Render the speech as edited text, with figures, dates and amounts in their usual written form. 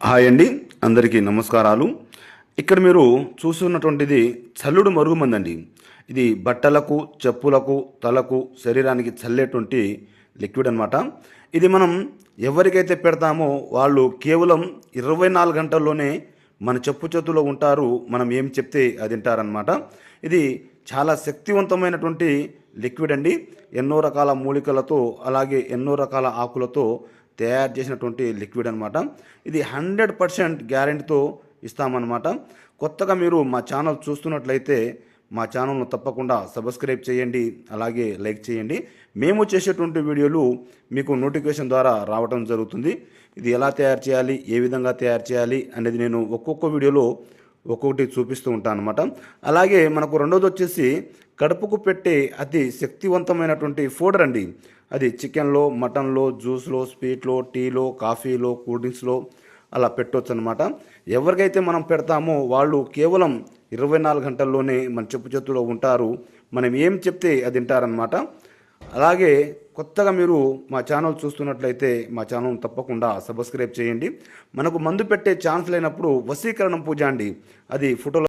Hi అండి, అందరికీ నమస్కారాలు. ఇక్కడ మీరు చూస్తున్నటువంటిది చల్లుడు మరుగుమందండి. ఇది బట్టలకు, చెప్పులకు, తలకు, శరీరానికి చల్లేటువంటి లిక్విడ్ అనమాట. ఇది మనం ఎవరికైతే పెడతామో వాళ్ళు కేవలం 24 గంటల్లోనే మన చెప్పు చేతుల్లో ఉంటారు. మనం ఏం చెప్తే అది వింటారనమాట. ఇది చాలా శక్తివంతమైనటువంటి లిక్విడ్ అండి. ఎన్నో రకాల మూలికలతో అలాగే ఎన్నో రకాల ఆకులతో తయారు చేసినటువంటి లిక్విడ్ అనమాట. ఇది 100% గ్యారెంటీతో ఇస్తామన్నమాట. కొత్తగా మీరు మా ఛానల్ చూస్తున్నట్లయితే మా ఛానల్ను తప్పకుండా సబ్స్క్రైబ్ చేయండి, అలాగే లైక్ చేయండి. మేము చేసేటువంటి వీడియోలు మీకు నోటిఫికేషన్ ద్వారా రావడం జరుగుతుంది. ఇది ఎలా తయారు చేయాలి, ఏ విధంగా తయారు చేయాలి అనేది నేను ఒక్కొక్క వీడియోలో ఒక్కొక్కటి చూపిస్తూ ఉంటాను అనమాట. అలాగే మనకు రెండోది వచ్చేసి కడుపుకు పెట్టే అతి శక్తివంతమైనటువంటి ఫోడర్ అండి. అది చికెన్లో, మటన్లో, జ్యూస్లో, స్వీట్లో, టీలో, కాఫీలో, కూల్ డ్రింక్స్లో అలా పెట్టవచ్చు అనమాట. ఎవరికైతే మనం పెడతామో వాళ్ళు కేవలం 24 గంటల్లోనే మన చెప్పు చేతుల్లో ఉంటారు. మనం ఏం చెప్తే అది వింటారనమాట. అలాగే కొత్తగా మీరు మా ఛానల్ చూస్తున్నట్లయితే మా ఛానల్ తప్పకుండా సబ్స్క్రైబ్ చేయండి. మనకు మందు పెట్టే ఛాన్స్ లేనప్పుడు వశీకరణం పూజ అండి. అది ఫోటోలో